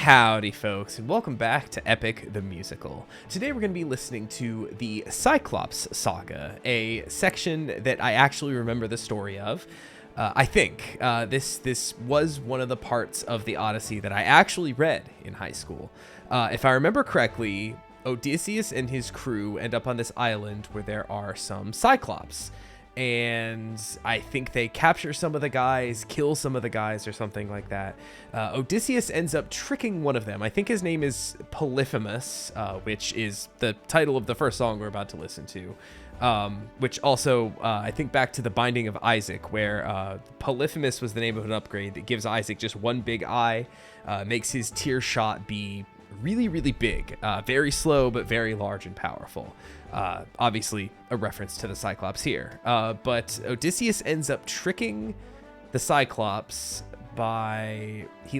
Howdy, folks, and welcome back to Epic the Musical. Today we're going to be listening to the Cyclops Saga, a section that I actually remember the story of. I think this was one of the parts of the Odyssey that I actually read in high school. If I remember correctly, Odysseus and his crew end up on this island where there are some Cyclops. And I think they capture some of the guys, kill some of the guys, or something like that. Odysseus ends up tricking one of them. I think his name is Polyphemus, which is the title of the first song we're about to listen to. Which also, I think back to the Binding of Isaac, where Polyphemus was the name of an upgrade that gives Isaac just one big eye, makes his tear shot be really, really big, very slow, but very large and powerful. Obviously a reference to the Cyclops here. But Odysseus ends up tricking the Cyclops by, he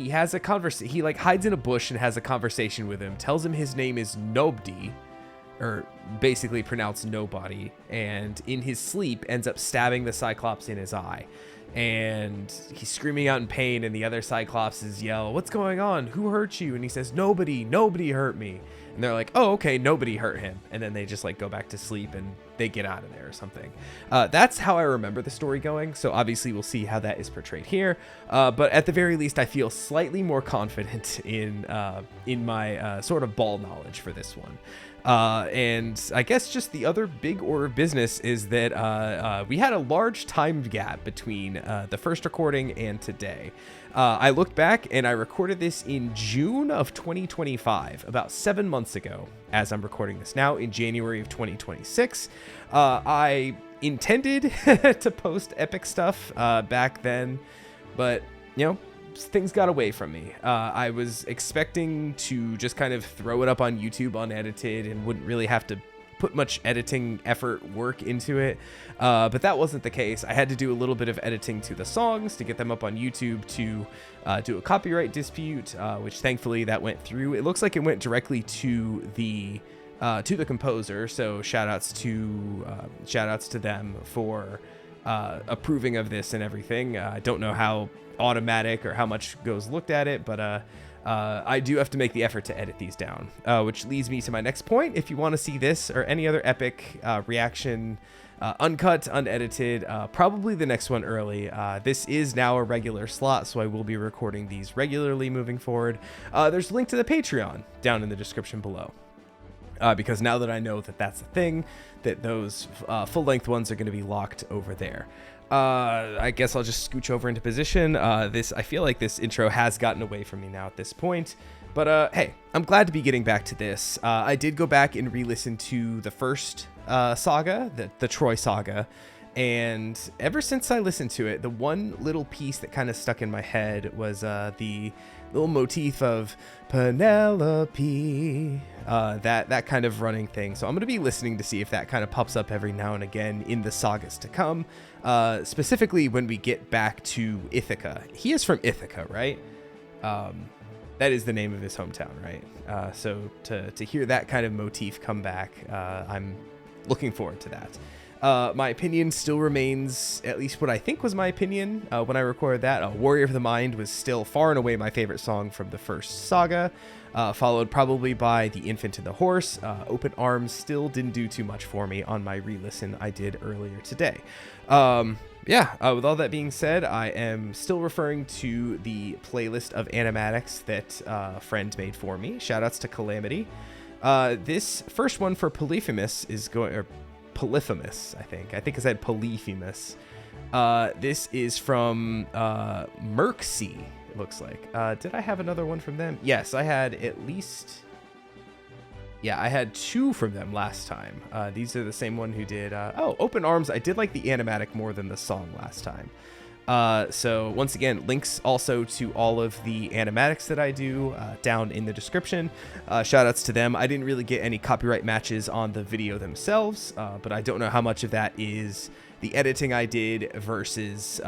has a conversation, he hides in a bush and has a conversation with him, tells him his name is Nobody, or basically pronounced nobody, and in his sleep ends up stabbing the Cyclops in his eye. And he's screaming out in pain, and the other Cyclopses yell, "What's going on? Who hurt you?" And he says, nobody hurt me." And they're like, "Oh, okay, nobody hurt him." And then they just go back to sleep and they get out of there or something. That's how I remember the story going. So obviously we'll see how that is portrayed here. But at the very least, I feel slightly more confident in my sort of ball knowledge for this one. And I guess just the other big order of business is that we had a large time gap between the first recording and today. I looked back and I recorded this in June of 2025, about 7 months ago, as I'm recording this now in January of 2026. I intended to post epic stuff back then, but, things got away from me. I was expecting to just kind of throw it up on YouTube unedited and wouldn't really have to put much editing work into it. But that wasn't the case. I had to do a little bit of editing to the songs to get them up on YouTube to do a copyright dispute, which thankfully that went through. It looks like it went directly to the composer. So shout outs to them for approving of this and everything. I don't know how automatic or how much goes looked at it, but I do have to make the effort to edit these down, which leads me to my next point. If you want to see this or any other epic reaction, uncut, unedited, probably the next one early. This is now a regular slot, so I will be recording these regularly moving forward. There's a link to the Patreon down in the description below. Because now that I know that that's a thing, that those full-length ones are going to be locked over there. I guess I'll just scooch over into position. I feel like this intro has gotten away from me now at this point. But hey, I'm glad to be getting back to this. I did go back and re-listen to the first saga, the Troy Saga. And ever since I listened to it, the one little piece that kind of stuck in my head was the little motif of Penelope, that kind of running thing. So I'm going to be listening to see if that kind of pops up every now and again in the sagas to come, specifically when we get back to Ithaca. He is from Ithaca, right? That is the name of his hometown, right? So to hear that kind of motif come back, I'm looking forward to that. My opinion still remains, at least what I think was my opinion when I recorded that. Warrior of the Mind was still far and away my favorite song from the first saga, followed probably by The Infant and the Horse. Open Arms still didn't do too much for me on my re-listen I did earlier today. With all that being said, I am still referring to the playlist of animatics that a friend made for me. Shoutouts to Calamity. This first one for Polyphemus is Polyphemus, I think I said Polyphemus. This is from Merksea, it looks like. Did I have another one from them? Yes, I had at least... Yeah, I had two from them last time. These are the same one who did... Open Arms. I did like the animatic more than the song last time. So once again, links also to all of the animatics that I do down in the description. Shout outs to them. I didn't really get any copyright matches on the video themselves, but I don't know how much of that is the editing I did versus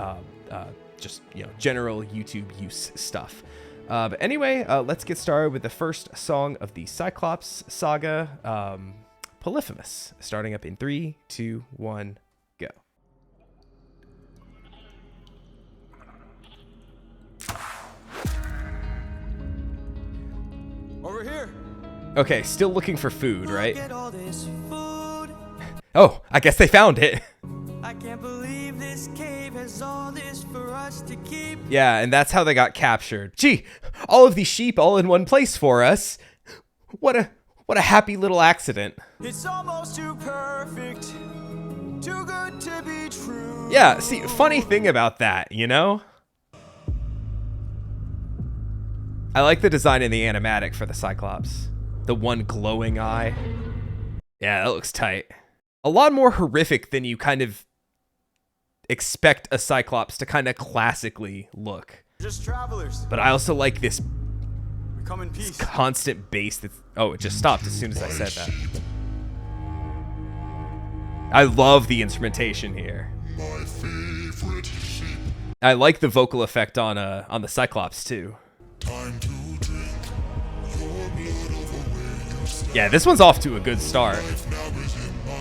just general YouTube use stuff. But anyway, let's get started with the first song of the Cyclops Saga, Polyphemus, starting up in 3, 2, 1, go. Over here. Okay, still looking for food, right? Look at all this food. Oh, I guess they found it. I can't believe this cave has all this for us to keep. Yeah, and that's how they got captured. Gee, all of these sheep all in one place for us. What a happy little accident. It's almost too perfect, too good to be true. Yeah, see, funny thing about that, you know? I like the design in the animatic for the Cyclops. The one glowing eye. Yeah, that looks tight. A lot more horrific than you kind of expect a Cyclops to kind of classically look. Just travelers. But I also like this We come in peace. constant bass that's... Oh, it just stopped as soon as I said that. I love the instrumentation here. My favorite sheep. I like the vocal effect on the Cyclops too. Time to drink your blood over where you stand. Yeah, this one's off to a good start. Life now is in my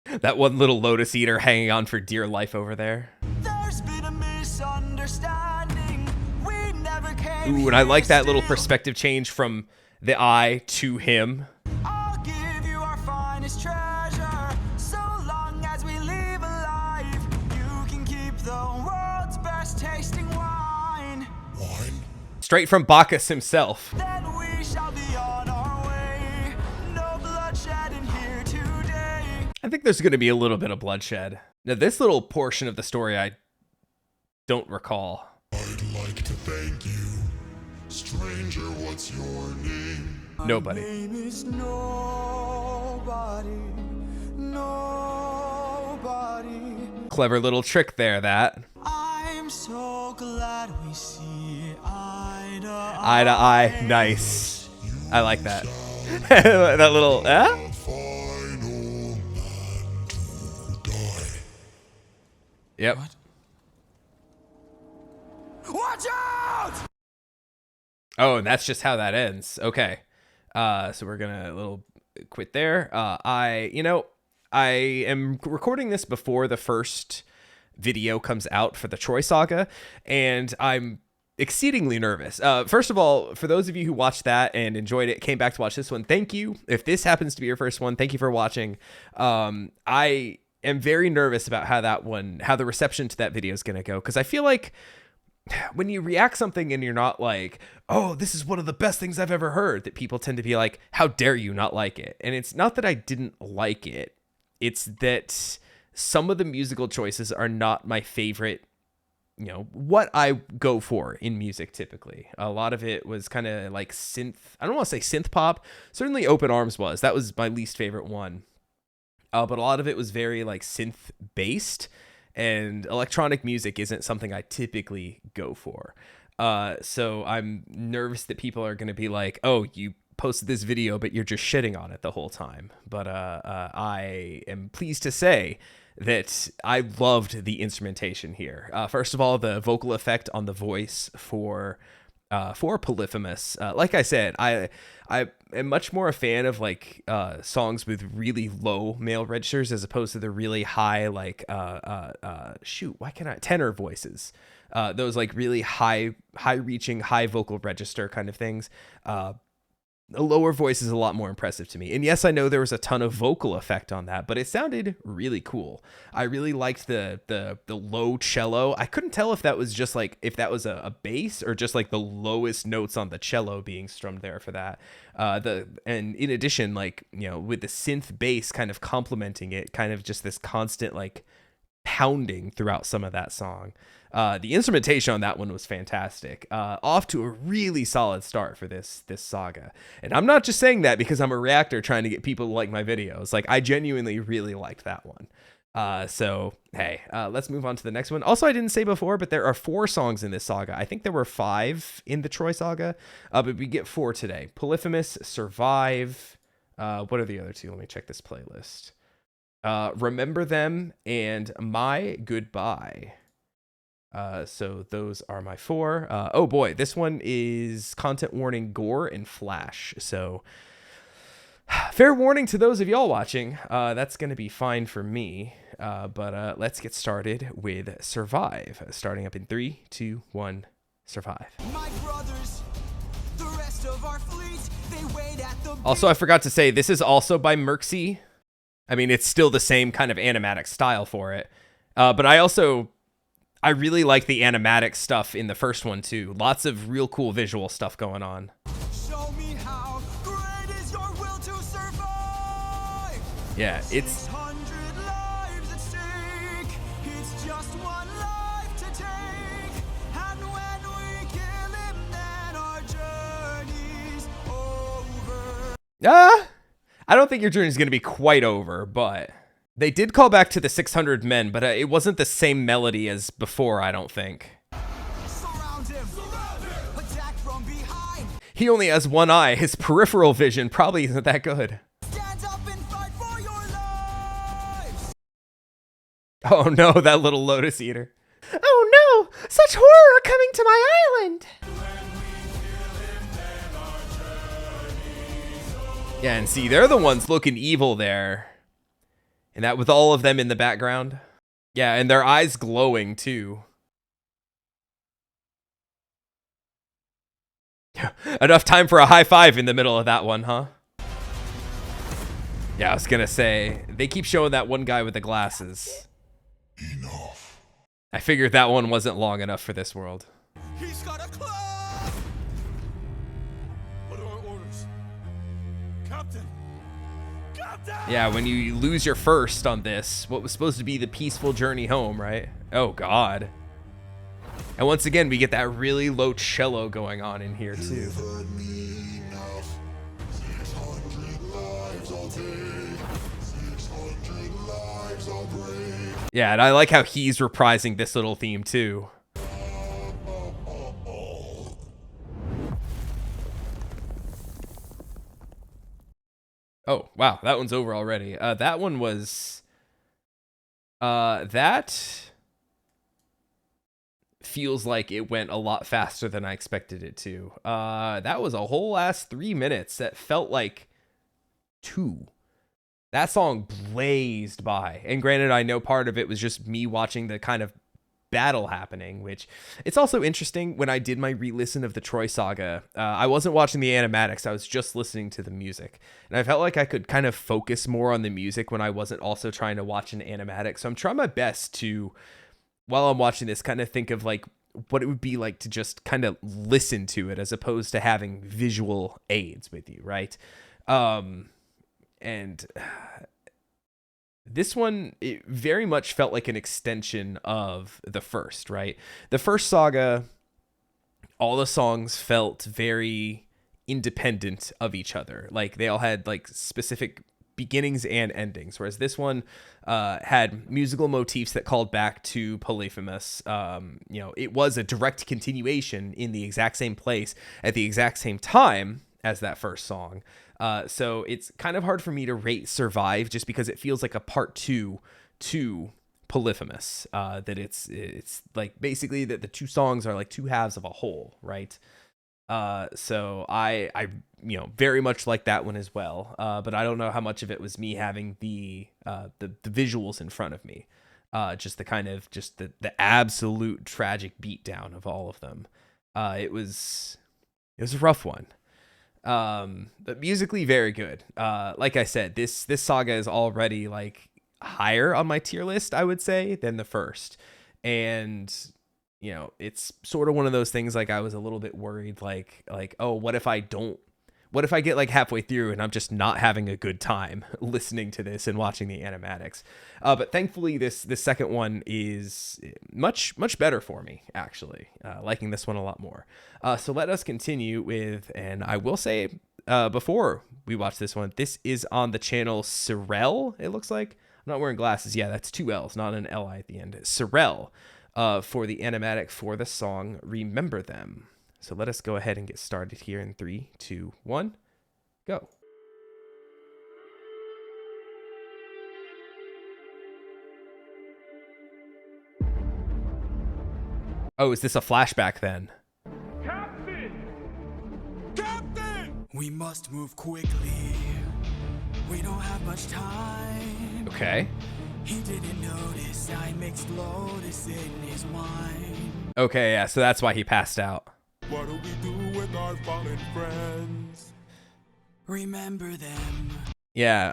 hand. That one little lotus eater hanging on for dear life over there. There's been a misunderstanding. We never came. Ooh, and I like here that little still. perspective change from the eye to him. I'll give you our finest treasure. So long as we live alive, you can keep the world's best tasting wine. Wine. Straight from Bacchus himself. Then we shall be on our way. No bloodshed in here today. I think there's going to be a little bit of bloodshed. Now, this little portion of the story I don't recall. I'd like to thank you. Stranger, what's your name? Nobody. My name is nobody. Nobody. Clever little trick there, that. I'm so glad we see eye to Eye to eye. Nice. I like that. That little... A final man to die. Yep. Watch out! Oh, and that's just how that ends. Okay. So we're gonna quit there. I am recording this before the first video comes out for the Troy Saga, and I'm exceedingly nervous. First of all, for those of you who watched that and enjoyed it, came back to watch this one, thank you. If this happens to be your first one, thank you for watching. I am very nervous about how the reception to that video is gonna go, because I feel like when you react something and you're not like, oh, this is one of the best things I've ever heard, that people tend to be like, how dare you not like it? And it's not that I didn't like it. It's that some of the musical choices are not my favorite, what I go for in music typically. A lot of it was kind of like synth. I don't want to say synth pop. Certainly Open Arms was. That was my least favorite one. But a lot of it was very like synth based. And electronic music isn't something I typically go for. So I'm nervous that people are going to be like, oh, you posted this video, but you're just shitting on it the whole time. But I am pleased to say that I loved the instrumentation here. First of all, the vocal effect on the voice for Polyphemus. Like I said, I am much more a fan of like songs with really low male registers as opposed to the really high like tenor voices. Those like really high reaching, high vocal register kind of things. A lower voice is a lot more impressive to me. And yes, I know there was a ton of vocal effect on that, but it sounded really cool. I really liked the low cello. I couldn't tell if that was just like, if that was a bass or just like the lowest notes on the cello being strummed there for that. And in addition, like, with the synth bass kind of complementing it, kind of just this constant like pounding throughout some of that song. The instrumentation on that one was fantastic. Off to a really solid start for this saga. And I'm not just saying that because I'm a reactor trying to get people to like my videos. Like, I genuinely really liked that one. So, hey, let's move on to the next one. Also, I didn't say before, but there are 4 songs in this saga. I think there were 5 in the Troy Saga, but we get 4 today. Polyphemus, Survive. What are the other 2? Let me check this playlist. Remember Them, and My Goodbye. So those are my 4. Oh boy, this one is content warning, gore, and flash. So fair warning to those of y'all watching. That's going to be fine for me. But let's get started with Survive. Starting up in 3, 2, 1, survive. My brothers, the rest of our fleet, they wait at the Also, I forgot to say, this is also by Merxy. I mean, it's still the same kind of animatic style for it. But I really like the animatic stuff in the first one too. Lots of real cool visual stuff going on. Show me how great is your will to survive. Yeah, it's 600 lives at stake. It's just one life to take. And when we kill him, then our journey's over. I don't think your journey is going to be quite over, but they did call back to the 600 men, but it wasn't the same melody as before, I don't think. Surround him. Attack from behind. He only has one eye. His peripheral vision probably isn't that good. Stand up and fight for your lives. Oh no, that little lotus eater. Oh no, such horror coming to my island. Yeah, and see, they're the ones looking evil there. And that with all of them in the background. Yeah, and their eyes glowing too. Enough time for a high five in the middle of that one, huh? Yeah, I was gonna say, they keep showing that one guy with the glasses. Enough. I figured that one wasn't long enough for this world. He's got a club. What are our orders? Captain! Captain! Yeah, when you lose your first on this, what was supposed to be the peaceful journey home, right? Oh, God. And once again, we get that really low cello going on in here, too. You've heard me enough. 600 lives I'll take. 600 lives I'll break. Yeah, and I like how he's reprising this little theme, too. Oh, wow, that one's over already. That one was... that feels like it went a lot faster than I expected it to. That was a whole ass 3 minutes. That felt like 2. That song blazed by. And granted, I know part of it was just me watching the kind of battle happening, which it's also interesting. When I did my re-listen of the Troy Saga, I wasn't watching the animatics, I was just listening to the music, and I felt like I could kind of focus more on the music when I wasn't also trying to watch an animatic. So I'm trying my best to, while I'm watching this, kind of think of like what it would be like to just kind of listen to it as opposed to having visual aids with you, right? And this one, it very much felt like an extension of the first, right? The first saga, all the songs felt very independent of each other. Like they all had like specific beginnings and endings, whereas this one had musical motifs that called back to Polyphemus. It was a direct continuation in the exact same place at the exact same time as that first song. So it's kind of hard for me to rate Survive just because it feels like a part 2 to Polyphemus. That it's like basically that the two songs are like two halves of a whole, right? So I very much like that one as well. But I don't know how much of it was me having the visuals in front of me. Just the absolute tragic beatdown of all of them. It was a rough one. But musically very good. Like I said, this saga is already like higher on my tier list, I would say, than the first. And it's sort of one of those things, like I was a little bit worried, like, oh, what if I get like halfway through and I'm just not having a good time listening to this and watching the animatics. But thankfully this second one is much better for me, actually. Liking this one a lot more. So let us continue with, and I will say before we watch this one, this is on the channel Sorel, it looks like. I'm not wearing glasses. Yeah, that's 2 L's, not an L-I at the end. Sorel for the animatic for the song Remember Them. So let us go ahead and get started here in 3, 2, 1, go. Oh, is this a flashback then? Captain! Captain! We must move quickly. We don't have much time. Okay. He didn't notice I mixed lotus in his wine. Okay, yeah, so that's why he passed out. What do we do with our fallen friends? Remember them. Yeah,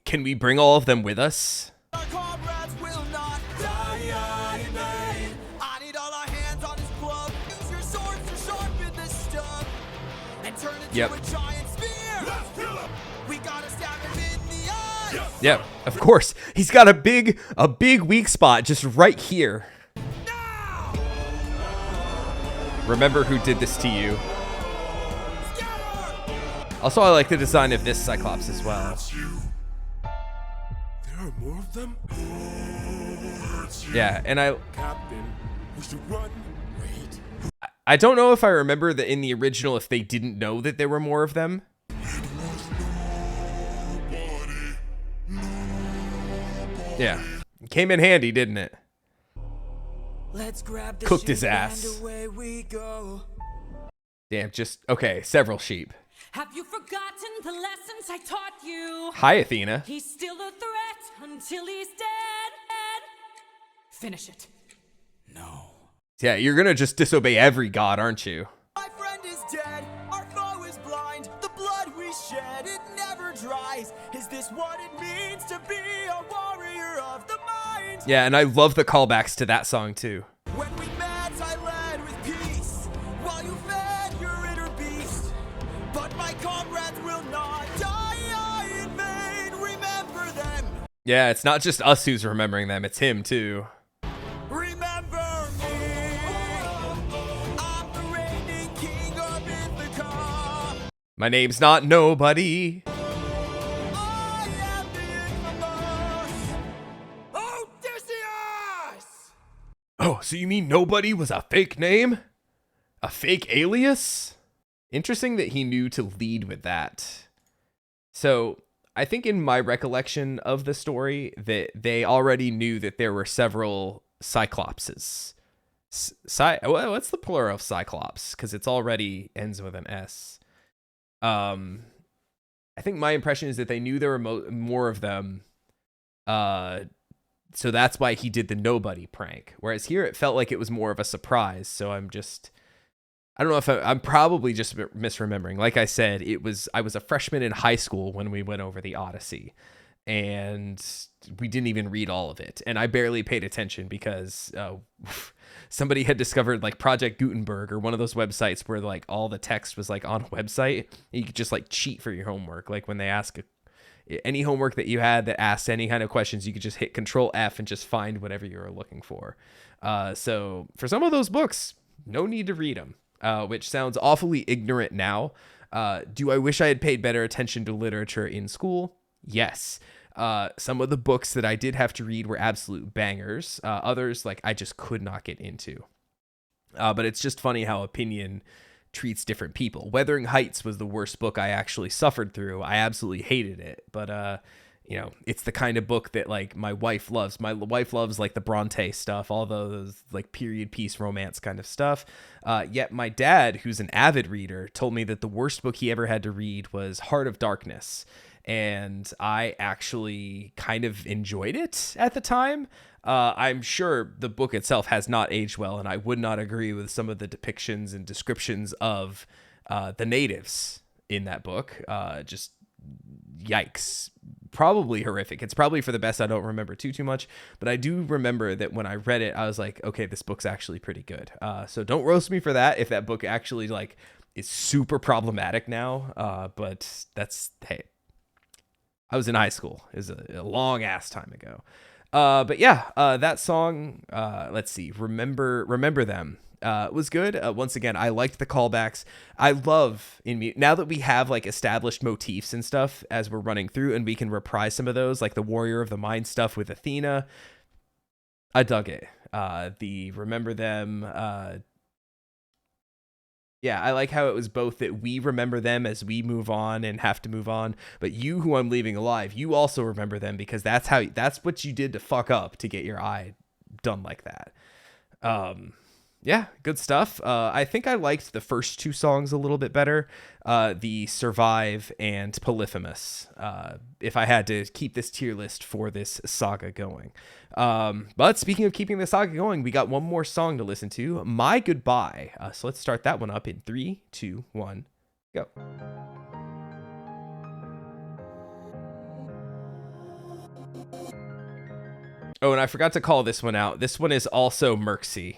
can we bring all of them with us? Our comrades will not die in vain. I need all our hands on this club. Use your swords to sharpen this stuff and turn it Yep. to a giant spear. Let's kill him! We gotta stab him in the eye. Yeah, of course. He's got a big weak spot just right here. Now! Remember who did this to you. Scatter! Also, I like the design of this Cyclops as well. That's you. There are more of them? That's you. Yeah, and Captain, we should run. Wait. I don't know if I remember that in the original if they didn't know that there were more of them. Yeah, came in handy, didn't it? Let's grab the Cooked his sheep ass. and away we go. Damn, just okay. Several sheep. Have you forgotten the lessons I taught you? Hi, Athena. He's still a threat until he's dead. Finish it. No. Yeah, you're gonna just disobey every god, aren't you? My friend is dead. Our foe is blind. The blood we shed, it never dries. Is this what it means to be a warrior of the mind? Yeah, and I love the callbacks to that song too. When we met, I led with peace, while you fed your inner beast. But my comrades will not die in vain. Remember them. Yeah, it's not just us who's remembering them, it's him too. Remember me. I'm the reigning king of Ithaca. My name's not nobody. I am the infamous Odysseus. Oh, so you mean nobody was a fake name? A fake alias? Interesting that he knew to lead with that. So, I think in my recollection of the story that they already knew that there were several Cyclopses. What's the plural of Cyclops? Because it's already ends with an S. I think my impression is that they knew there were more of them. So that's why he did the nobody prank. Whereas here it felt like it was more of a surprise. So I don't know if I'm probably just misremembering. Like I said, I was a freshman in high school when we went over the Odyssey, and we didn't even read all of it. And I barely paid attention because somebody had discovered like Project Gutenberg or one of those websites where like all the text was like on a website. You could just like cheat for your homework. Like when they ask any homework that you had that asked any kind of questions, you could just hit Control F and just find whatever you were looking for. So for some of those books, no need to read them. Which sounds awfully ignorant now. Do I wish I had paid better attention to literature in school? Yes. Some of the books that I did have to read were absolute bangers. Others, like, I just could not get into. But it's just funny how opinion treats different people. Wuthering Heights was the worst book I actually suffered through. I absolutely hated it. But, it's the kind of book that like my wife loves. My wife loves like the Bronte stuff, all those like period piece romance kind of stuff. Yet my dad, who's an avid reader, told me that the worst book he ever had to read was Heart of Darkness. And I actually kind of enjoyed it at the time. I'm sure the book itself has not aged well, and I would not agree with some of the depictions and descriptions of the natives in that book. Just yikes. Probably horrific. It's probably for the best. I don't remember too much, but I do remember that when I read it, I was like, okay, this book's actually pretty good. So don't roast me for that if that book actually like is super problematic now. But hey, I was in high school. It was a long ass time ago. But yeah, that song, let's see, Remember Them. Was good. Once again, I liked the callbacks. I love now that we have like established motifs and stuff as we're running through, and we can reprise some of those, like the Warrior of the Mind stuff with Athena. I dug it. The Remember Them. Yeah, I like how it was both that we remember them as we move on and have to move on, but you, who I'm leaving alive, you also remember them because that's what you did to fuck up to get your eye done like that. Yeah, good stuff. I think I liked the first two songs a little bit better, the Survive and Polyphemus, if I had to keep this tier list for this saga going. But speaking of keeping the saga going, we got one more song to listen to, My Goodbye. So let's start that one up in 3, 2, 1, go. Oh, and I forgot to call this one out. This one is also Merxy.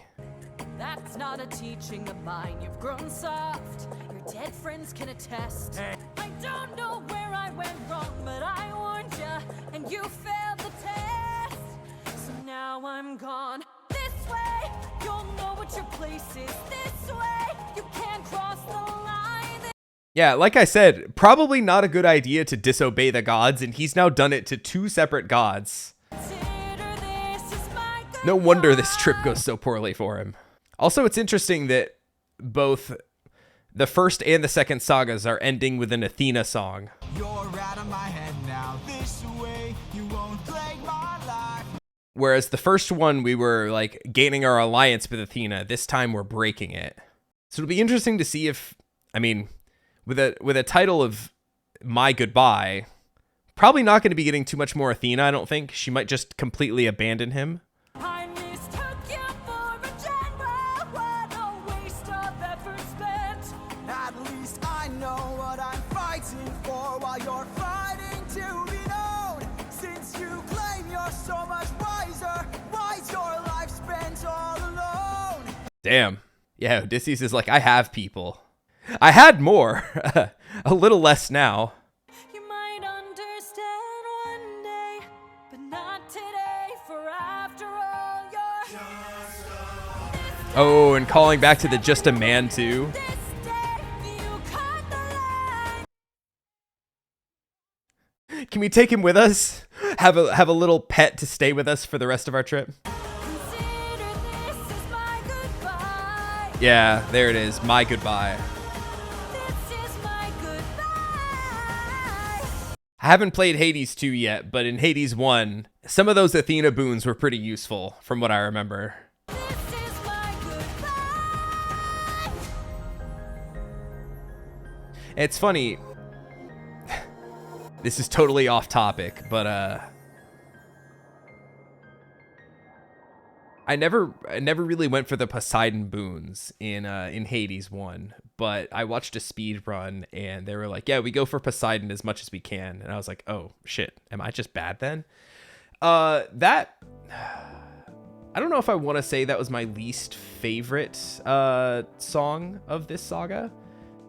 That's not a teaching of mine. You've grown soft. Your dead friends can attest. I don't know where I went wrong, but I warned ya, and you failed the test. So now I'm gone. This way, you'll know what your place is. This way, you can't cross the line. Yeah, like I said, probably not a good idea to disobey the gods, and he's now done it to 2 separate gods. Consider this as my No wonder this trip goes so poorly for him. Also, it's interesting that both the first and the second sagas are ending with an Athena song. You're out of my head now. This way, you won't plague my life. Whereas the first one, we were like gaining our alliance with Athena. This time we're breaking it. So it'll be interesting to see if, I mean, with a title of My Goodbye, probably not going to be getting too much more Athena, I don't think. She might just completely abandon him. I mistook you for a general. What a waste of effort spent. At least I know what I'm fighting for while you're fighting to be known. Since you claim you're so much wiser, why's your life spent all alone? Damn. Yeah, Odysseus is like, I have people. I had more. A little less now. You might understand one day, but not today. For after all, you're Oh, and calling back to the Just a Man too. this day. You cut the line. Can we take him with us? Have a little pet to stay with us for the rest of our trip? Consider this as my goodbye. Yeah, there it is. My Goodbye. This is my goodbye. I haven't played Hades 2 yet, but in Hades 1, some of those Athena boons were pretty useful from what I remember. This is my goodbye. It's funny. This is totally off topic, but I never really went for the Poseidon boons in Hades 1, but I watched a speed run and they were like, "Yeah, we go for Poseidon as much as we can." And I was like, "Oh, shit. Am I just bad then?" That I don't know if I want to say that was my least favorite song of this saga.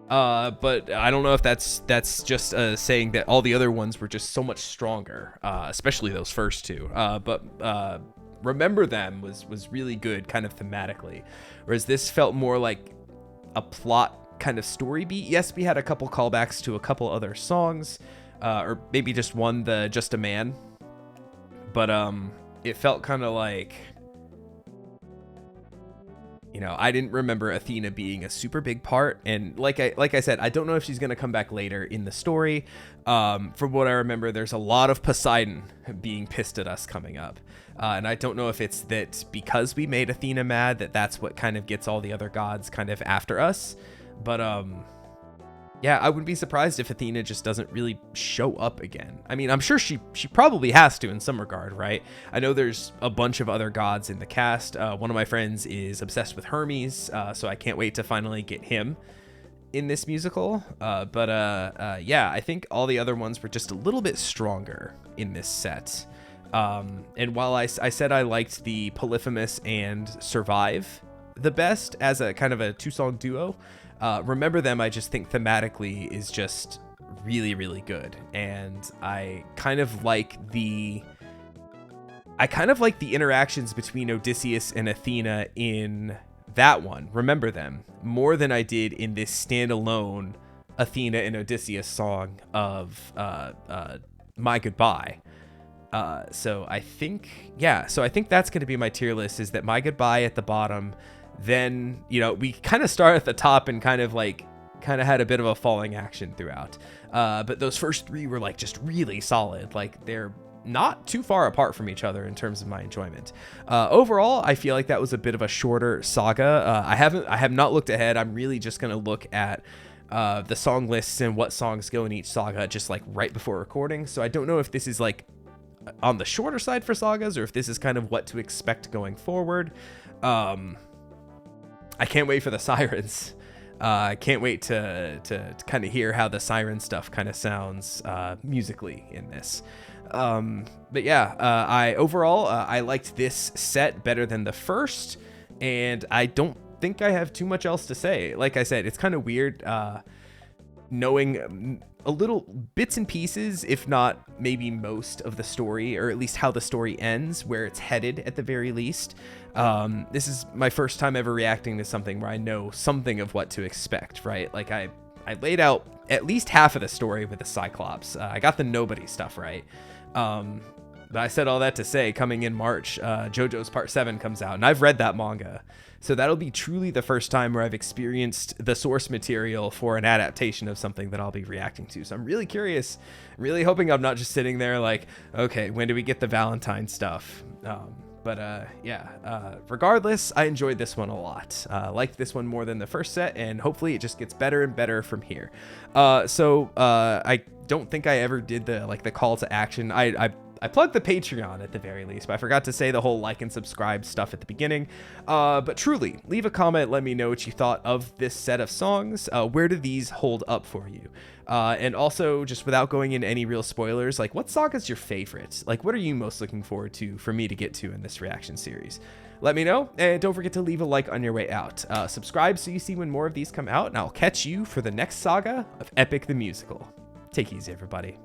But I don't know if that's just saying that all the other ones were just so much stronger, especially those first two. But Remember Them was really good kind of thematically, whereas this felt more like a plot kind of story beat. Yes, we had a couple callbacks to a couple other songs, or maybe just one, the Just a Man. But it felt kind of like, you know, I didn't remember Athena being a super big part, and like I said, I don't know if she's gonna come back later in the story. From what I remember, there's a lot of Poseidon being pissed at us coming up, and I don't know if it's that because we made Athena mad that's what kind of gets all the other gods kind of after us. But yeah, I wouldn't be surprised if Athena just doesn't really show up again. I mean, I'm sure she probably has to in some regard, right? I know there's a bunch of other gods in the cast. One of my friends is obsessed with Hermes, so I can't wait to finally get him in this musical. Yeah, I think all the other ones were just a little bit stronger in this set. And while I said I liked the Polyphemus and Survive the best as a kind of a 2-song duo, Remember Them, I just think thematically is just really, really good. And I kind of like the interactions between Odysseus and Athena in that one, Remember Them, more than I did in this standalone Athena and Odysseus song of My Goodbye. So I think that's going to be my tier list, is that My Goodbye at the bottom. Then, you know, we kind of start at the top and kind of had a bit of a falling action throughout. But those first 3 were like just really solid. Like they're not too far apart from each other in terms of my enjoyment. Overall, I feel like that was a bit of a shorter saga. I have not looked ahead. I'm really just gonna look at the song lists and what songs go in each saga just like right before recording. So I don't know if this is like on the shorter side for sagas or if this is kind of what to expect going forward. I can't wait for the sirens. I can't wait to kind of hear how the siren stuff kind of sounds musically in this. But yeah, I liked this set better than the first, and I don't think I have too much else to say. Like I said, it's kind of weird knowing a little bits and pieces, if not maybe most of the story, or at least how the story ends, where it's headed at the very least. This is my first time ever reacting to something where I know something of what to expect, right? Like I laid out at least half of the story with the Cyclops. I got the nobody stuff right. But I said all that to say, coming in March, JoJo's Part 7 comes out, and I've read that manga. So that'll be truly the first time where I've experienced the source material for an adaptation of something that I'll be reacting to. So I'm really curious, really hoping I'm not just sitting there like, okay, when do we get the Valentine stuff? Regardless, I enjoyed this one a lot. Liked this one more than the first set, and hopefully it just gets better and better from here. I don't think I ever did the call to action. I plugged the Patreon at the very least, but I forgot to say the whole like and subscribe stuff at the beginning. But truly, leave a comment, let me know what you thought of this set of songs. Where do these hold up for you? And also, just without going into any real spoilers, like, what saga's your favorite? Like, what are you most looking forward to for me to get to in this reaction series? Let me know, and don't forget to leave a like on your way out. Subscribe so you see when more of these come out, and I'll catch you for the next saga of Epic the Musical. Take it easy, everybody.